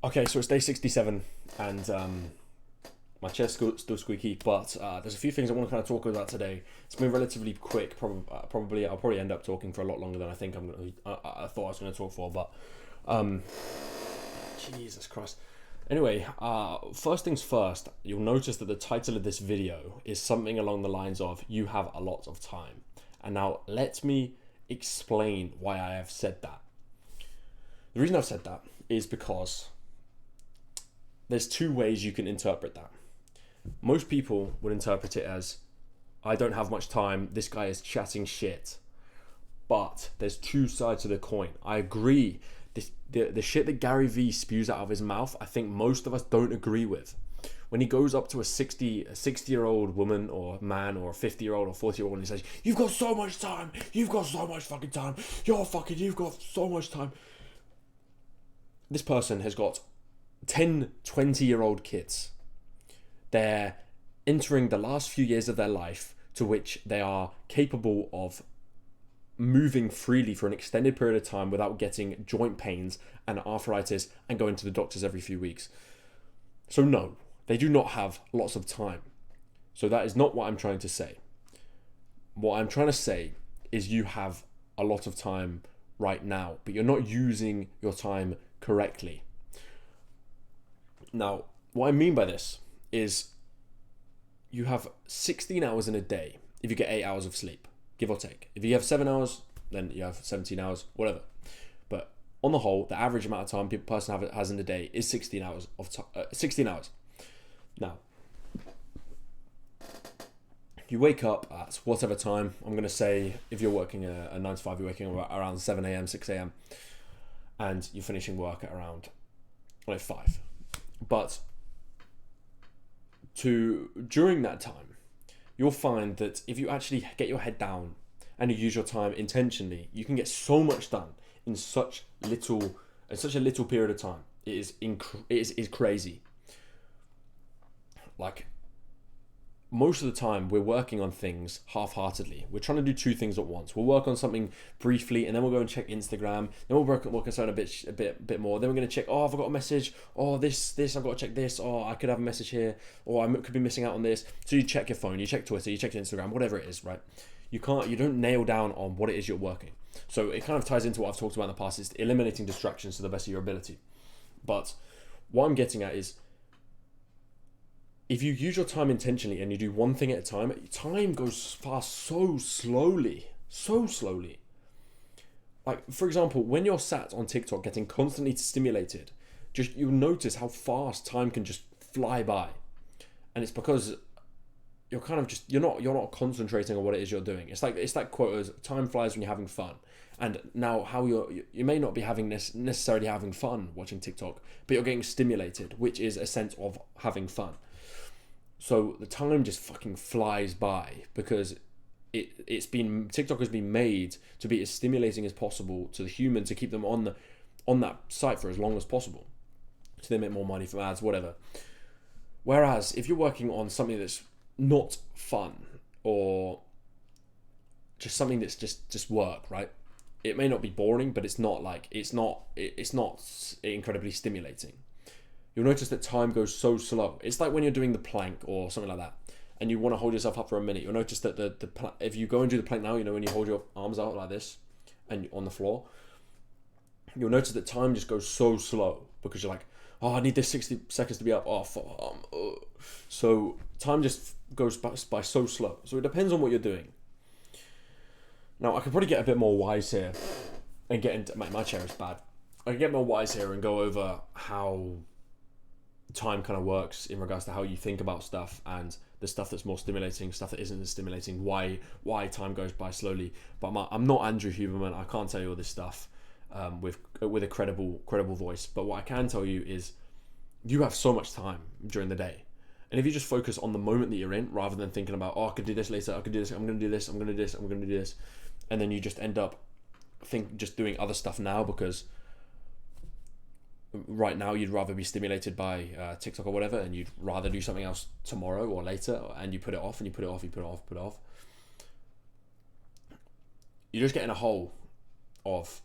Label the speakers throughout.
Speaker 1: Okay, so it's day 67, and my chair's still squeaky, but there's a few things I want to kind of talk about today. It's been relatively quick. Probably I'll probably end up talking for a lot longer than I think I thought I was going to talk for. But Jesus Christ. Anyway, first things first. You'll notice that the title of this video is something along the lines of "You have a lot of time." And now let me explain why I have said that. The reason I've said that is because there's two ways you can interpret that. Most people would interpret it as, I don't have much time, this guy is chatting shit. But there's two sides to the coin. I agree. The shit that Gary Vee spews out of his mouth, I think most of us don't agree with. When he goes up to a 60-year-old woman or man or a 50-year-old or 40-year-old and he says, you've got so much time, you've got so much fucking time, you've got so much time. This person has got 10, 20-year-old kids. They're entering the last few years of their life to which they are capable of moving freely for an extended period of time without getting joint pains and arthritis and going to the doctors every few weeks. So no, they do not have lots of time. So that is not what I'm trying to say. What I'm trying to say is you have a lot of time right now, but you're not using your time correctly. Now, what I mean by this is you have 16 hours in a day if you get 8 hours of sleep, give or take. If you have 7 hours, then you have 17 hours, whatever. But on the whole, the average amount of time a person has in a day is 16 hours of 16 hours. Now, you wake up at whatever time. I'm going to say if you're working a 9 to 5, you're waking up around 7 a.m., 6 a.m. and you're finishing work at around 5. But during that time, you'll find that if you actually get your head down and you use your time intentionally, you can get so much done in such a little period of time. It is crazy. Like, most of the time we're working on things half-heartedly. We're trying to do two things at once. We'll work on something briefly and then we'll go and check Instagram. Then we'll work on something a bit more. Then we're going to check, I've got a message. This, I've got to check this. I could have a message here. Or I could be missing out on this. So you check your phone, you check Twitter, you check Instagram, whatever it is, right? You don't nail down on what it is you're working. So it kind of ties into what I've talked about in the past. It's eliminating distractions to the best of your ability. But what I'm getting at is, if you use your time intentionally and you do one thing at a time goes past so slowly. Like, for example, when you're sat on TikTok getting constantly stimulated, you'll notice how fast time can just fly by. And it's because you're kind of you're not concentrating on what it is you're doing. It's like quote as time flies when you're having fun. And now how you may not be necessarily having fun watching TikTok, but you're getting stimulated, which is a sense of having fun. So the time just fucking flies by because TikTok has been made to be as stimulating as possible to the human, to keep them on that site for as long as possible, so they make more money from ads, whatever. Whereas if you're working on something that's not fun or just something that's just work, right? It may not be boring, but it's not incredibly stimulating. You'll notice that time goes so slow. It's like when you're doing the plank or something like that, and you want to hold yourself up for a minute. You'll notice that if you go and do the plank now, when you hold your arms out like this and on the floor, you'll notice that time just goes so slow because you're like, I need this 60 seconds to be up. So time just goes by so slow. So it depends on what you're doing. Now, I could probably get a bit more wise here and get into my chair is bad. I can get more wise here and go over how time kind of works in regards to how you think about stuff and the stuff that's more stimulating, stuff that isn't as stimulating, why time goes by slowly. But I'm not Andrew Huberman. I can't tell you all this stuff with a credible voice. But what I can tell you is you have so much time during the day. And if you just focus on the moment that you're in, rather than thinking about, I could do this later, I could do this, I'm going to do this, I'm going to do this, I'm going to do this. And then you just end up just doing other stuff now because right now you'd rather be stimulated by TikTok or whatever, and you'd rather do something else tomorrow or later, and you put it off and you put it off, you put it off. You're just getting a hole of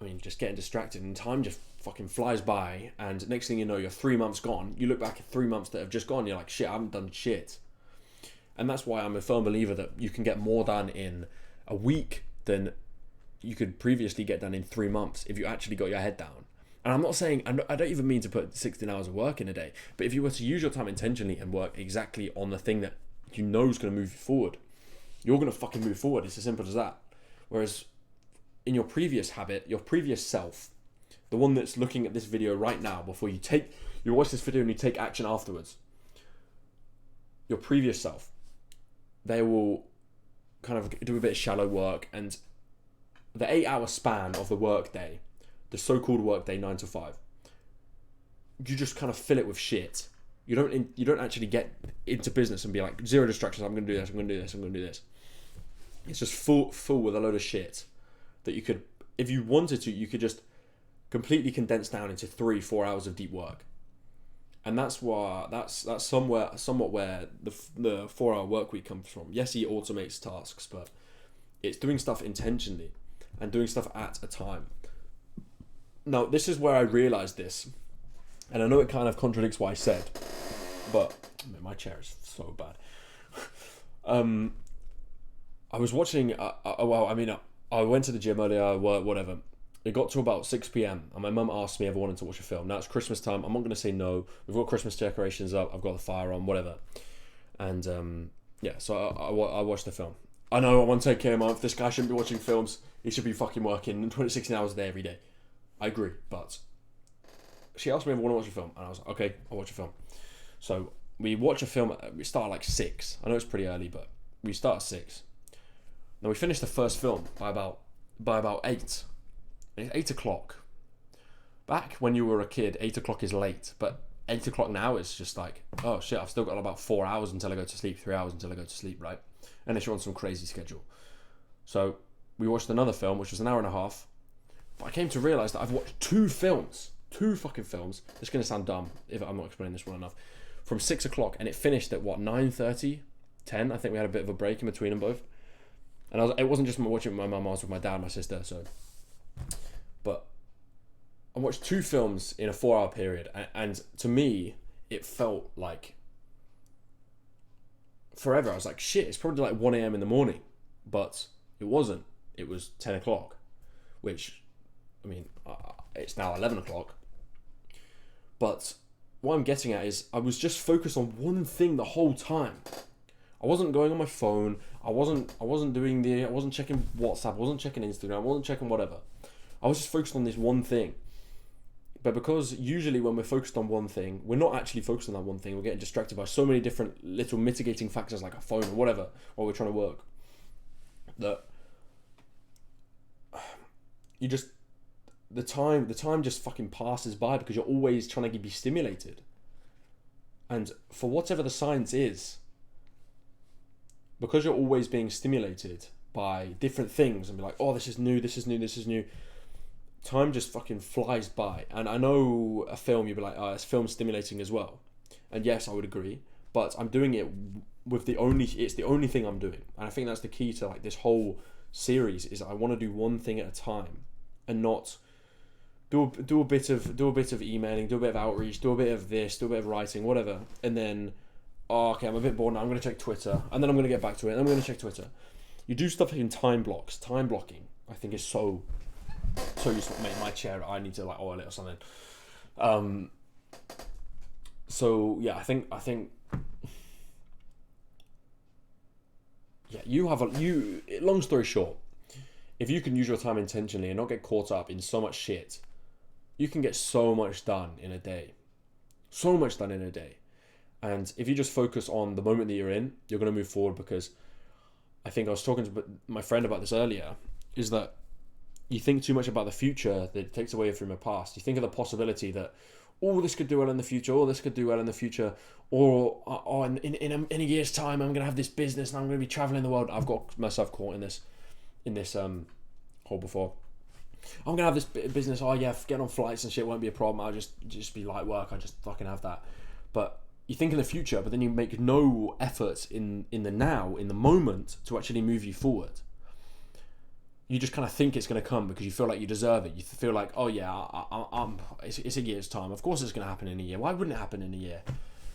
Speaker 1: I mean, just getting distracted, and time just fucking flies by. And next thing you know, you're 3 months gone. You look back at 3 months that have just gone. You're like, shit, I haven't done shit. And that's why I'm a firm believer that you can get more done in a week than you could previously get done in 3 months if you actually got your head down. And I'm not saying, I don't even mean to put 16 hours of work in a day, but if you were to use your time intentionally and work exactly on the thing that you know is going to move you forward, you're going to fucking move forward. It's as simple as that. Whereas in your previous habit, your previous self, the one that's looking at this video right now before you watch this video and you take action afterwards, your previous self, they will kind of do a bit of shallow work, and the 8-hour span of the work day, the so-called work day 9 to 5, you just kind of fill it with shit. You don't actually get into business and be like, zero distractions, I'm going to do this, I'm going to do this, I'm going to do this. It's just full with a load of shit that you could, if you wanted to, you could just completely condense down into 3-4 hours of deep work. And that's somewhat where the 4-hour work week comes from. Yes, he automates tasks, but it's doing stuff intentionally and doing stuff at a time. Now, this is where I realized this, and I know it kind of contradicts what I said, but my chair is so bad. I was watching. I went to the gym earlier, whatever. It got to about 6 p.m. and my mum asked me if I wanted to watch a film. Now it's Christmas time. I'm not going to say no. We've got Christmas decorations up. I've got the fire on, whatever. And so I watched the film. I know I want to take care of him. This guy shouldn't be watching films. He should be fucking working 16 hours a day every day. I agree, but she asked me if I want to watch a film, and I was like, okay, I'll watch a film. So we watch a film. We start at like 6. I know it's pretty early, but we start at 6. Now we finished the first film by about 8. It's 8 o'clock. Back when you were a kid, 8 o'clock is late, but 8 o'clock now is just like, oh shit, I've still got about 4 hours until I go to sleep, 3 hours until I go to sleep, right? Unless you're on some crazy schedule. So we watched another film, which was an hour and a half. But I came to realise that I've watched 2 fucking films. It's going to sound dumb if I'm not explaining this well enough. From 6 o'clock, and it finished at 9:30, 10. I think we had a bit of a break in between them both. And it wasn't just watching with my mum, I was with my dad and my sister, so. But I watched 2 films in a 4-hour period, and to me, it felt like forever. I was like, shit, it's probably like 1 a.m. in the morning. But it wasn't. It was 10 o'clock, which, I mean, it's now 11 o'clock. But what I'm getting at is I was just focused on one thing the whole time. I wasn't going on my phone. I wasn't checking WhatsApp. I wasn't checking Instagram. I wasn't checking whatever. I was just focused on this one thing. But because usually when we're focused on one thing, we're not actually focused on that one thing. We're getting distracted by so many different little mitigating factors like a phone or whatever while we're trying to work. That you just the time just fucking passes by because you're always trying to be stimulated. And for whatever the science is, because you're always being stimulated by different things and be like, oh, this is new, time just fucking flies by. And I know a film, you'd be like, oh, it's film stimulating as well. And yes, I would agree, but I'm doing it with it's the only thing I'm doing. And I think that's the key to like this whole series is I want to do one thing at a time and not do a bit of emailing, do a bit of outreach, do a bit of this, do a bit of writing, whatever. And then, okay, I'm a bit bored now, I'm going to check Twitter. And then I'm going to get back to it, and I'm going to check Twitter. You do stuff in time blocks. Time blocking, I think, is so useful. Mate, my chair, I need to like oil it or something. So yeah, I think yeah, long story short, if you can use your time intentionally and not get caught up in so much shit, you can get so much done in a day. And if you just focus on the moment that you're in, you're going to move forward, because I think I was talking to my friend about this earlier, is that you think too much about the future that it takes away from the past. You think of the possibility that, oh, this could do well in the future, or this could do well in the future, or in a year's time I'm going to have this business and I'm going to be traveling the world. I've got myself caught in this hole before. I'm going to have this business, oh yeah, getting on flights and shit won't be a problem, I'll just be light work, I just fucking have that. But you think in the future, but then you make no effort in the now, in the moment, to actually move you forward. you just kind of think it's going to come because you feel like you deserve it. You feel like, oh yeah, it's a year's time. Of course it's going to happen in a year. Why wouldn't it happen in a year?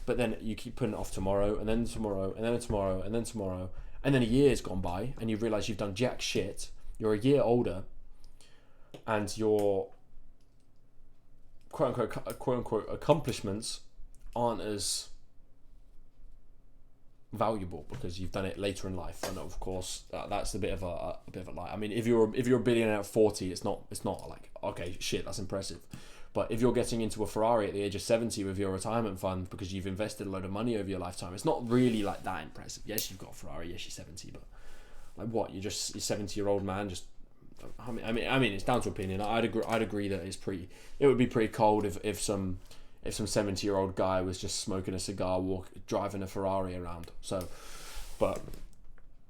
Speaker 1: But then you keep putting it off tomorrow, and then tomorrow, and then tomorrow, and then tomorrow, and then a year's gone by, and you realise you've done jack shit. You're a year older, and your quote unquote accomplishments aren't as valuable because you've done it later in life. And of course that's a bit of a lie. I mean, if you're a billionaire at 40, it's not like, okay, shit, that's impressive. But if you're getting into a Ferrari at the age of 70 with your retirement fund because you've invested a load of money over your lifetime, it's not really like that impressive. Yes, you've got a Ferrari, yes, you're 70, but like what, you're 70-year-old man just, I mean it's down to opinion. I'd agree that it would be pretty cold if some 70-year-old guy was just smoking a cigar, driving a Ferrari around. So, but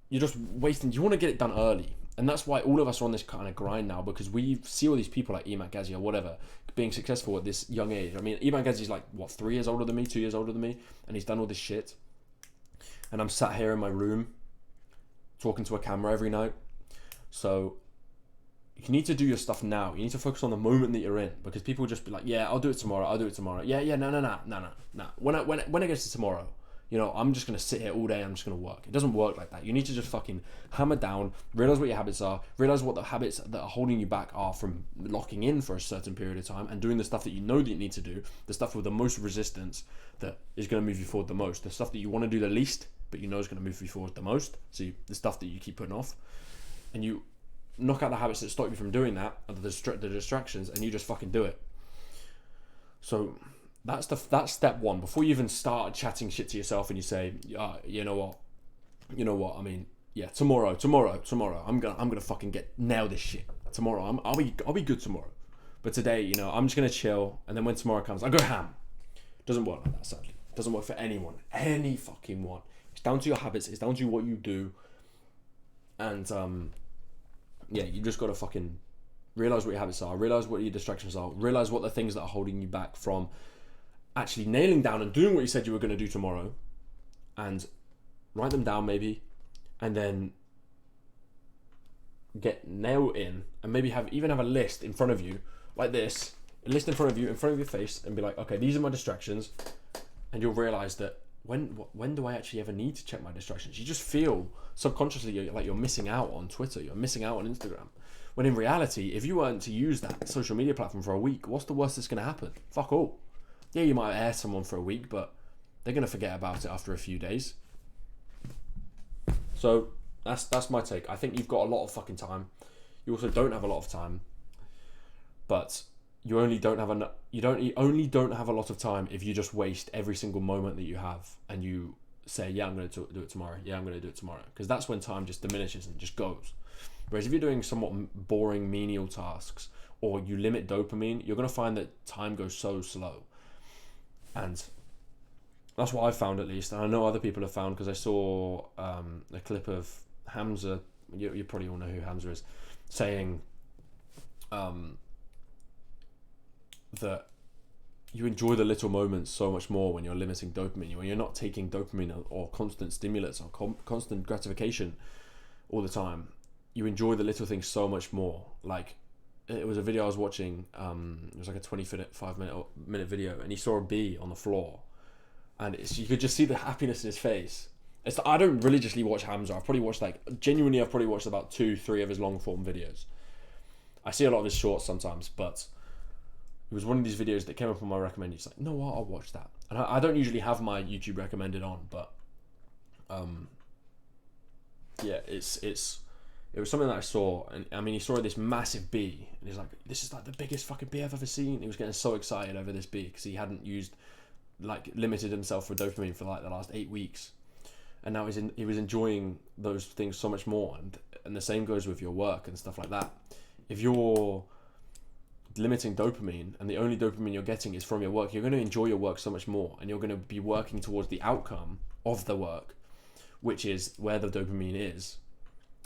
Speaker 1: you're just wasting. You want to get it done early, and that's why all of us are on this kind of grind now, because we see all these people like Eman Ghazi or whatever being successful at this young age. I mean, Eman Ghazi's like what, 3 years older than me, 2 years older than me, and he's done all this shit. And I'm sat here in my room talking to a camera every night. So you need to do your stuff now. You need to focus on the moment that you're in, because people will just be like, yeah, I'll do it tomorrow. Yeah, no. When it gets to tomorrow, you know, I'm just going to sit here all day. I'm just going to work. It doesn't work like that. You need to just fucking hammer down, realize what your habits are, realize what the habits that are holding you back are from locking in for a certain period of time, and doing the stuff that you know that you need to do, the stuff with the most resistance that is going to move you forward the most, the stuff that you want to do the least, but you know is going to move you forward the most. So the stuff that you keep putting off, and you knock out the habits that stop you from doing that, and the distractions, and you just fucking do it. So that's step one. Before you even start chatting shit to yourself and you say, you know what, I mean, yeah, tomorrow, I'm gonna fucking nail this shit. Tomorrow, I'll be good tomorrow. But today, you know, I'm just gonna chill, and then when tomorrow comes, I go ham. Doesn't work like that, sadly. Doesn't work for anyone, any fucking one. It's down to your habits. It's down to what you do, and yeah, you just gotta fucking realize what your habits are, realize what your distractions are, realize what the things that are holding you back from actually nailing down and doing what you said you were going to do tomorrow, and write them down maybe, and then get nailed in, and maybe have a list in front of you like this, a list in front of your face, and be like, okay, these are my distractions, and you'll realize that when do I actually ever need to check my distractions? You just feel subconsciously like you're missing out on Twitter, you're missing out on Instagram, when in reality, if you weren't to use that social media platform for a week, what's the worst that's going to happen? Fuck all. Yeah, you might air someone for a week, but they're going to forget about it after a few days. So that's my take. I think you've got a lot of fucking time. You also don't have a lot of time, but you only don't have a lot of time if you just waste every single moment that you have, and you say, yeah, I'm going to do it tomorrow. Yeah, I'm going to do it tomorrow. Because that's when time just diminishes and just goes. Whereas if you're doing somewhat boring menial tasks, or you limit dopamine, you're going to find that time goes so slow. And that's what I've found, at least. And I know other people have found, because I saw a clip of Hamza, you probably all know who Hamza is, saying that you enjoy the little moments so much more when you're limiting dopamine, when you're not taking dopamine or constant stimulants or constant gratification all the time. You enjoy the little things so much more. Like, it was a video I was watching, it was like a 25-minute video, and he saw a bee on the floor, and you could just see the happiness in his face. I don't religiously watch Hamza. I've probably watched about 2-3 of his long form videos. I see a lot of his shorts sometimes, but it was one of these videos that came up on my recommended. It's like, no, what? I'll watch that. And I don't usually have my YouTube recommended on, but yeah, it was something that I saw, and I mean, he saw this massive bee, and he's like, this is like the biggest fucking bee I've ever seen. He was getting so excited over this bee because he hadn't limited himself for dopamine for like the last 8 weeks, and now he was enjoying those things so much more. And the same goes with your work and stuff like that. If you're limiting dopamine, and the only dopamine you're getting is from your work, you're going to enjoy your work so much more, and you're going to be working towards the outcome of the work, which is where the dopamine is,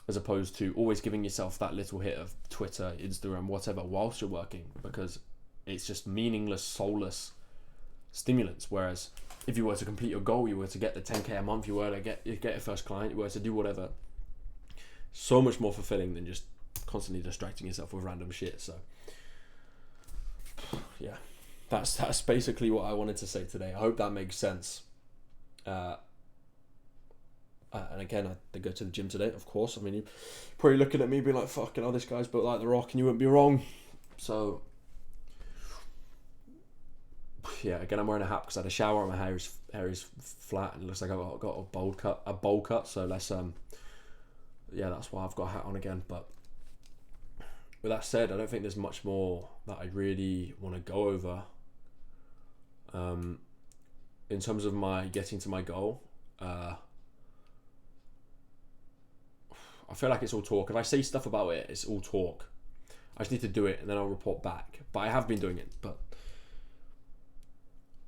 Speaker 1: as opposed to always giving yourself that little hit of Twitter, Instagram, whatever, whilst you're working, because it's just meaningless, soulless stimulants. Whereas if you were to complete your goal, you were to get the 10k a month, you were to get your first client, you were to do whatever, so much more fulfilling than just constantly distracting yourself with random shit. So yeah, that's basically what I wanted to say today. I hope that makes sense. And again, I did go to the gym today, of course. I mean, you're probably looking at me being like, fucking hell, this guy's built like The Rock, and you wouldn't be wrong. So yeah, again, I'm wearing a hat because I had a shower and my hair is flat and it looks like I've got a bowl cut. So let's yeah, that's why I've got a hat on again. But with that said, I don't think there's much more that I really want to go over. In terms of my getting to my goal, I feel like it's all talk. If I say stuff about it, it's all talk. I just need to do it and then I'll report back. But I have been doing it. But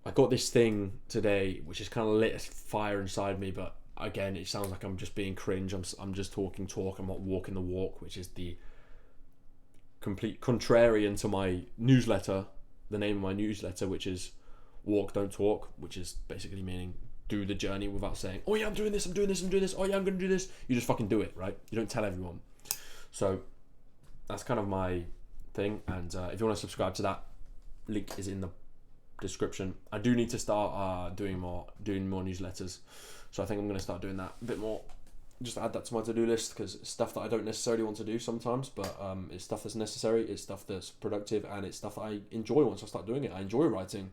Speaker 1: I got this thing today which is kind of lit a fire inside me. But again, it sounds like I'm just being cringe. I'm just talking talk. I'm not walking the walk, which is the complete contrarian to my newsletter. The name of my newsletter, which is Walk Don't Talk, which is basically meaning do the journey without saying, oh yeah, I'm doing this, oh yeah, I'm gonna do this. You just fucking do it, right? You don't tell everyone. So that's kind of my thing. And if you want to subscribe to that, link is in the description. I do need to start doing more newsletters, so I think I'm going to start doing that a bit more. Just add that to my to-do list, because it's stuff that I don't necessarily want to do sometimes, but it's stuff that's necessary, it's stuff that's productive, and it's stuff that I enjoy once I start doing it. I enjoy writing,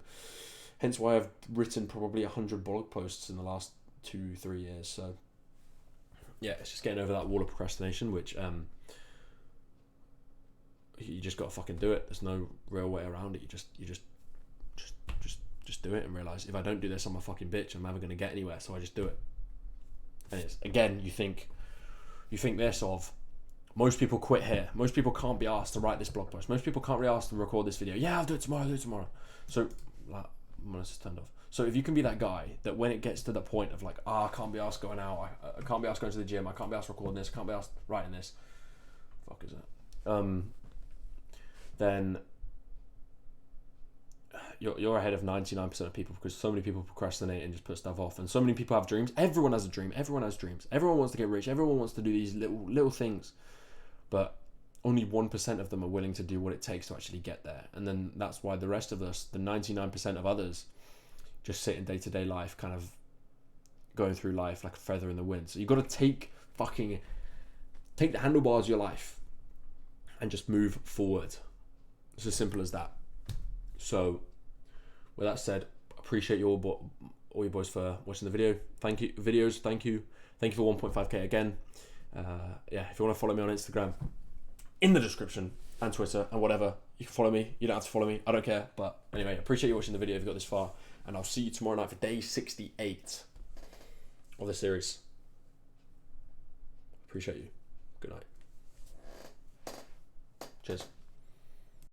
Speaker 1: hence why I've written probably 100 blog posts in the last 2-3 years. So yeah, it's just getting over that wall of procrastination, which you just gotta fucking do it. There's no real way around it. You just do it and realize, if I don't do this, I'm a fucking bitch. I'm never gonna get anywhere. So I just do it. And it's, again, you think this of, most people quit here. Most people can't be asked to write this blog post. Most people can't be asked to record this video. Yeah, I'll do it tomorrow. So like, I'm gonna just turn off. So if you can be that guy that when it gets to the point of like, I can't be asked going out, I can't be asked going to the gym, I can't be asked recording this, I can't be asked writing this. Fuck is that? Then you're ahead of 99% of people, because so many people procrastinate and just put stuff off, and so many people have dreams. Everyone has a dream. Everyone has dreams. Everyone wants to get rich. Everyone wants to do these little things, but only 1% of them are willing to do what it takes to actually get there. And then that's why the rest of us, the 99% of others, just sit in day-to-day life, kind of going through life like a feather in the wind. So you've got to take the handlebars of your life and just move forward. It's as simple as that. So with that said, appreciate you all you boys for watching the video. Thank you Thank you for 1.5k again. Yeah, if you want to follow me on Instagram, in the description, and Twitter and whatever, you can follow me. You don't have to follow me, I don't care. But anyway, appreciate you watching the video if you got this far, and I'll see you tomorrow night for day 68 of the series. Appreciate you. Good night. Cheers.